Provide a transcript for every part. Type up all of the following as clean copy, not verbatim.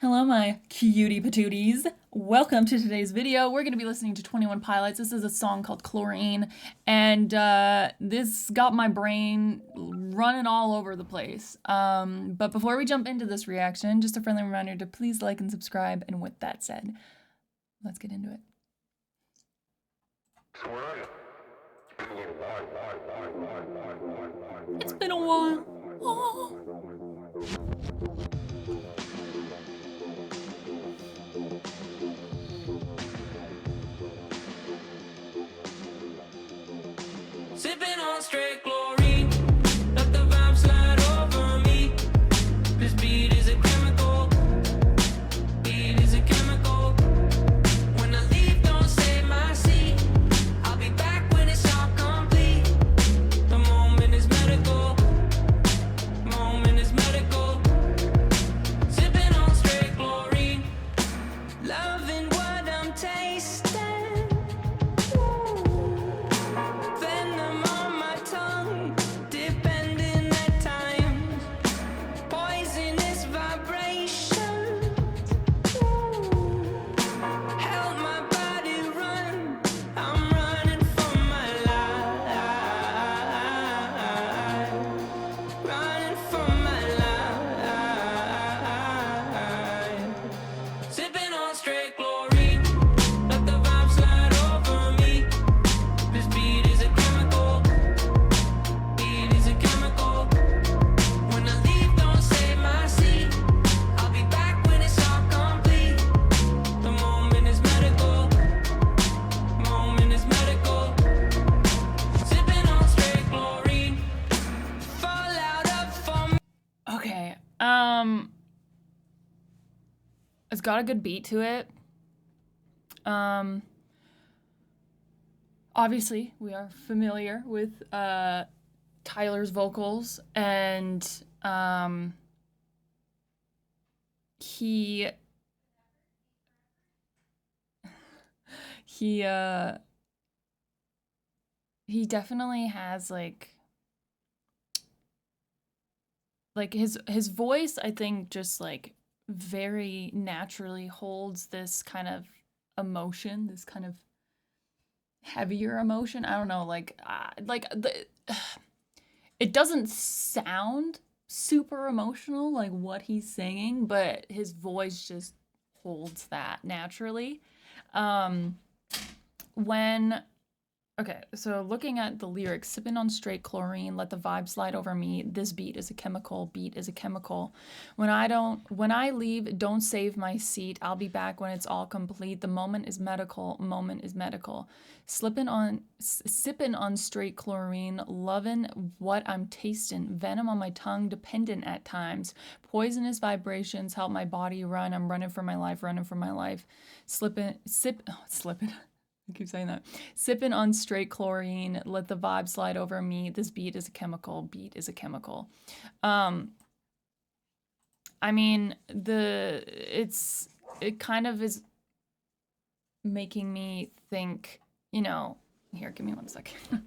Hello, my cutie patooties. Welcome to today's video. We're going to be listening to 21 Pilots. This is a song called Chlorine, and this got my brain running all over the place. But before we jump into this reaction, just a friendly reminder to please like and subscribe. And with that said, let's get into it. It's been a while. Oh. Sipping on straight chlorine, let the vibe slide over me. This beat is a chemical, beat is a chemical. When I leave, don't save my seat. I'll be back when it's all complete. The moment is medical, moment is medical. Sipping on straight chlorine, loving what I'm tasting. Okay, it's got a good beat to it. Obviously, we are familiar with Tyler's vocals, and he definitely has like his voice, I think, just like very naturally holds this kind of emotion, this kind of heavier emotion. I don't know, it doesn't sound super emotional like what he's singing, but his voice just holds that naturally. Okay, so looking at the lyrics, sipping on straight chlorine, let the vibe slide over me. This beat is a chemical, beat is a chemical. When I leave, don't save my seat. I'll be back when it's all complete. The moment is medical, moment is medical. Sipping on straight chlorine, loving what I'm tasting. Venom on my tongue, dependent at times. Poisonous vibrations help my body run. I'm running for my life, running for my life. Slipping. I keep saying that. Sipping on straight chlorine, let the vibe slide over me. This beat is a chemical, beat is a chemical. I mean, it kind of is making me think, you know, here, give me one second.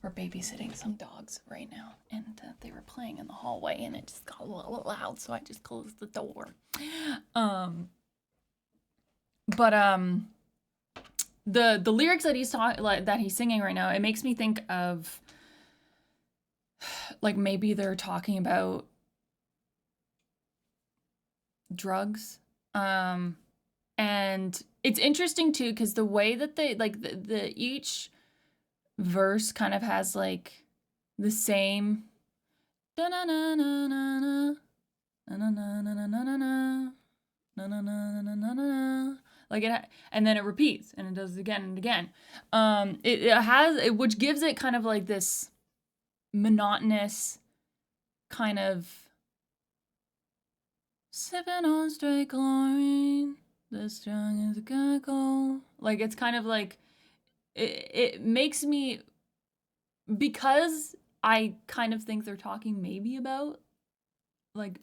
We're babysitting some dogs right now, and they were playing in the hallway, and it just got a little loud, so I just closed the door. The lyrics that he's singing right now, it makes me think of like maybe they're talking about drugs. And it's interesting too, because the way that they like the each verse kind of has like the same like it, and then it repeats and it does it again and again. Which gives it kind of like this monotonous kind of sipping on straight chlorine, this strong as a chemical. Like it's kind of like it makes me, because I kind of think they're talking maybe about like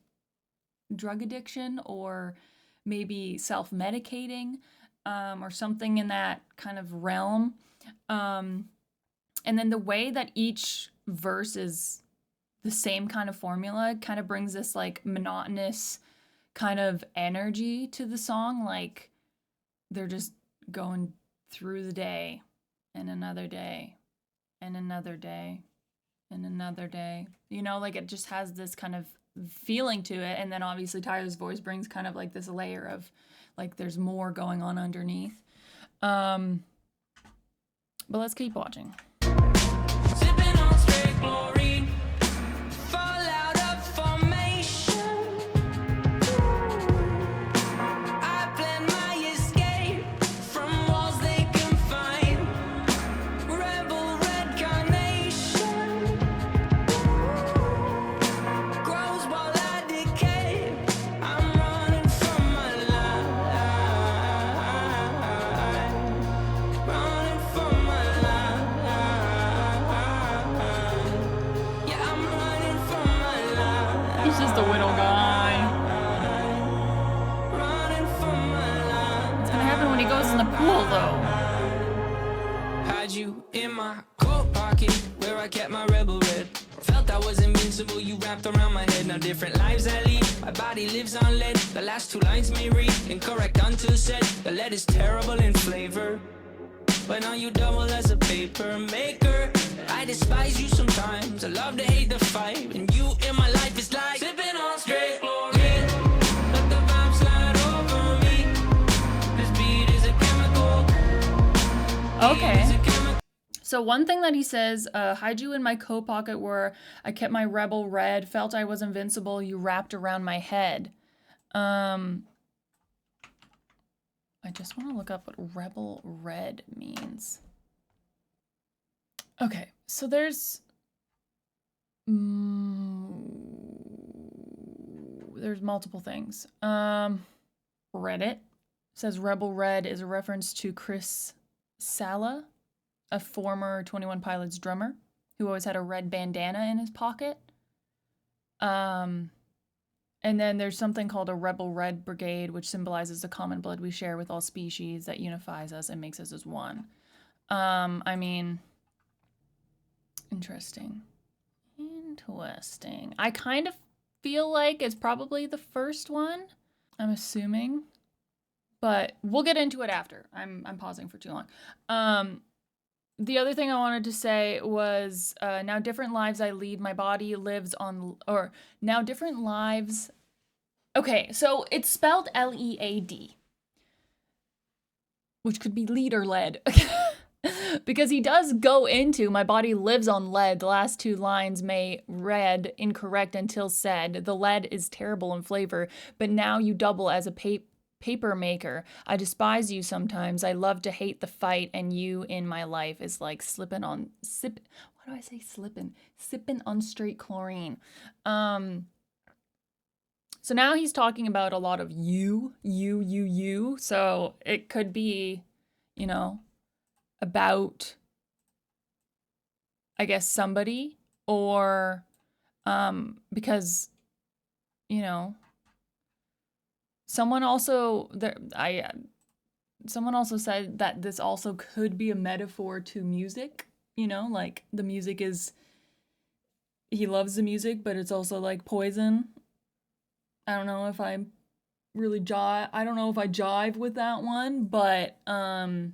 drug addiction or maybe self-medicating, or something in that kind of realm. And then the way that each verse is the same kind of formula kind of brings this like monotonous kind of energy to the song, like they're just going through the day and another day and another day and another day. You know, like it just has this kind of feeling to it. And then obviously Tyler's voice brings kind of like this layer of like there's more going on underneath. But let's keep watching. Sipping on straight chlorine. Fall out of formation. I plan my escape from walls they confine. Rebel red carnation grows while I decay. I'm running from my life. Running from my life. Yeah, I'm running from my life. He's just a widow guy. Running from my life. What's gonna happen when he goes in the pool, though? Had you in my coat pocket where I kept my rebel red. Felt I was invincible, you wrapped around my head. Now different lives I lead, my body lives on lead. The last two lines may read incorrect until said. The lead is terrible in flavor, but now you double as a paper maker. I despise you sometimes, I love to hate the fight. And you in my life is like sipping on straight chlorine. Let the vibe slide over me. This beat is a chemical. Okay. Beat is a chemical. So one thing that he says, hide you in my coat pocket where I kept my rebel red, felt I was invincible, you wrapped around my head. I just want to look up what rebel red means. Okay, so there's multiple things. Reddit says rebel red is a reference to Chris Sala, a former 21 Pilots drummer who always had a red bandana in his pocket. And then there's something called a Rebel Red Brigade, which symbolizes the common blood we share with all species that unifies us and makes us as one. I mean, interesting. Interesting. I kind of feel like it's probably the first one, I'm assuming. But we'll get into it after. I'm pausing for too long. The other thing I wanted to say was now different lives I lead, my body lives on, or now different lives. Okay, so it's spelled L-E-A-D, which could be lead or lead. Because he does go into my body lives on lead. The last two lines may read incorrect until said. The lead is terrible in flavor, but now you double as a paper maker. I despise you sometimes. I love to hate the fight, and you in my life is like sipping on straight chlorine. So now he's talking about a lot of you. So it could be, you know, about, I guess, somebody, or because, you know, someone also said that this also could be a metaphor to music, you know, like the music is, he loves the music, but it's also like poison. I don't know if I really jive with that one, but I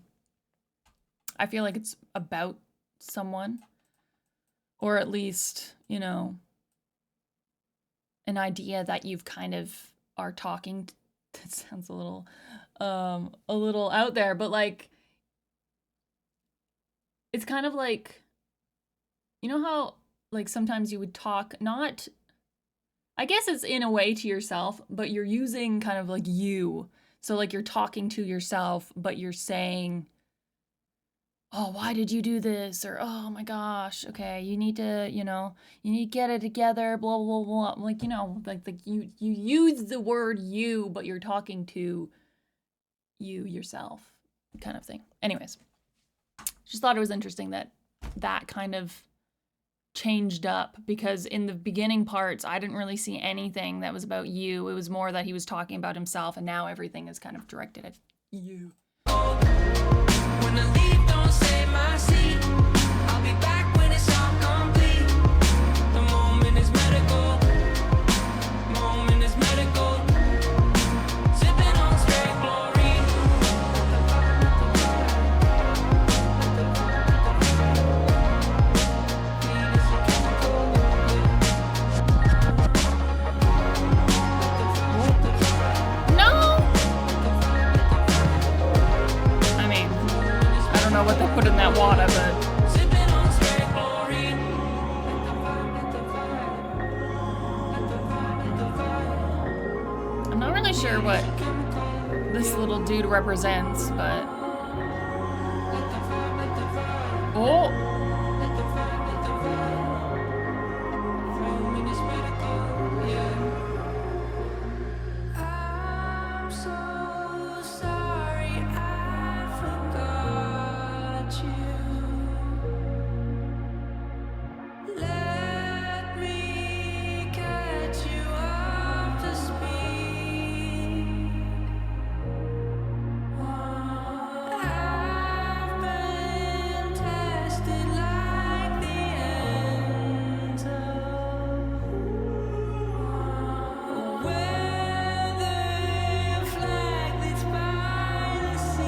feel like it's about someone, or at least, you know, an idea that you've kind of are talking. That sounds a little out there, but like, it's kind of like, you know how like sometimes you would talk, not, I guess it's in a way to yourself, but you're using kind of like you. So like you're talking to yourself, but you're saying, oh, why did you do this? Or, oh my gosh, okay, you need to get it together, blah, blah, blah. Like, you know, like you use the word you, but you're talking to you yourself kind of thing. Anyways, just thought it was interesting that kind of changed up, because in the beginning parts, I didn't really see anything that was about you. It was more that he was talking about himself, and now everything is kind of directed at you. When the leaf don't save my seat, I'll be back when it's all complete. The moment is medical. Moment is medical. really sure what this little dude represents, but oh, I'm so sorry I forgot you. Let me catch you up to speed. I've been tested like the ends of weather flag that's by the sea.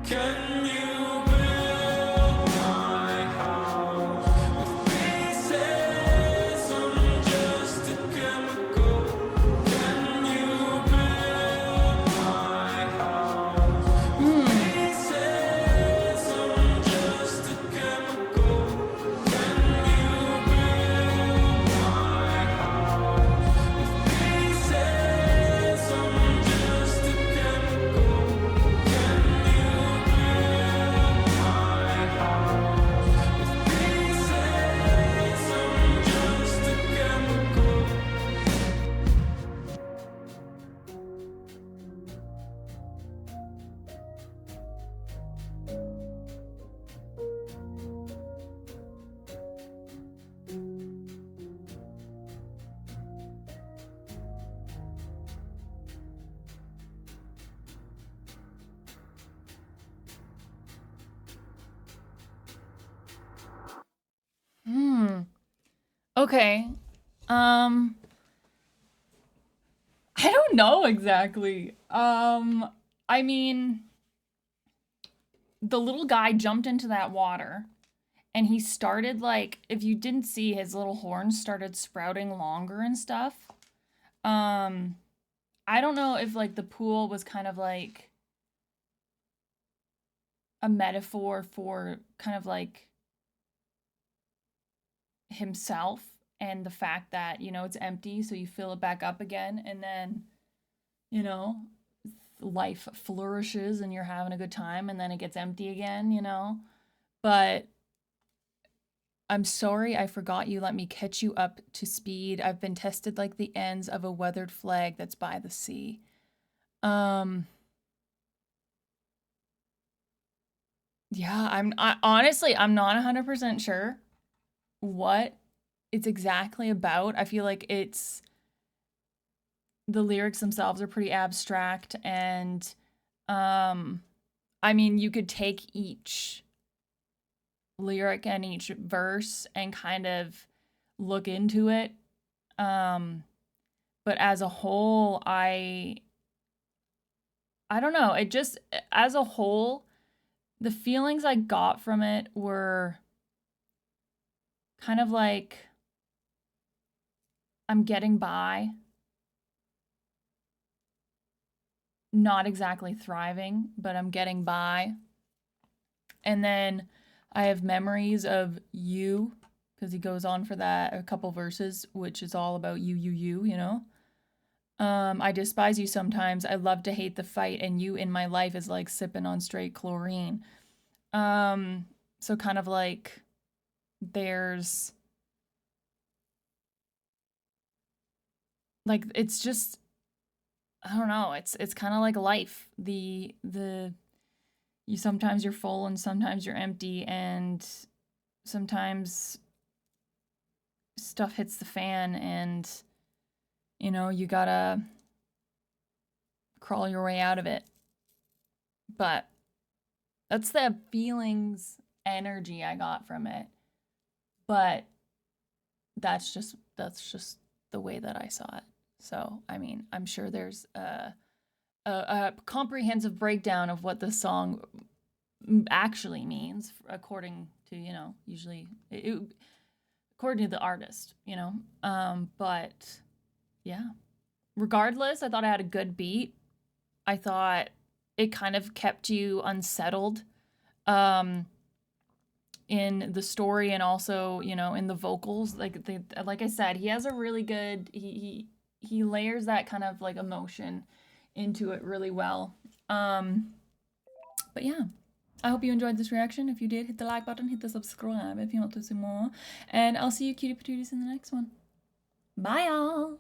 Can you build my house with pieces? I'm just a chemical. Can you build my house with pieces? I'm just a chemical. Can you build my house with pieces? I'm just a chemical. Can you build my house with pieces? I'm just a chemical. okay. I don't know exactly. I mean, the little guy jumped into that water and he started like, if you didn't see, his little horns started sprouting longer and stuff. Um, I don't know if like the pool was kind of like a metaphor for kind of like himself and the fact that, it's empty, so you fill it back up again and then, you know, life flourishes and you're having a good time and then it gets empty again. But I'm sorry I forgot you. Let me catch you up to speed. I've been tested like the ends of a weathered flag that's by the sea. Um yeah, honestly, I'm not 100% sure what it's exactly about. I feel like the lyrics themselves are pretty abstract and um I mean, you could take each lyric and each verse and kind of look into it. Um but as a whole, I don't know. It just as a whole, the feelings I got from it were kind of like I'm getting by, not exactly thriving, but I'm getting by. And then I have memories of you, because he goes on for that a couple verses, which is all about you. I despise you sometimes. I love to hate the fight, and you in my life is like sipping on straight chlorine. So kind of like there's like it's just I don't know. It's kind of like life. The you sometimes you're full and sometimes you're empty and sometimes stuff hits the fan and you gotta crawl your way out of it. But that's the feelings energy I got from it. But that's just the way that I saw it. So, I mean, I'm sure there's a comprehensive breakdown of what the song actually means according to, usually according to the artist. But yeah. Regardless, I thought I had a good beat. I thought it kind of kept you unsettled. Um in the story and also, you know, in the vocals. Like I said, he has a really good he layers that kind of like emotion into it really well. But yeah, I hope you enjoyed this reaction. If you did, hit the like button, hit the subscribe if you want to see more, and I'll see you cutie patooties in the next one. Bye y'all.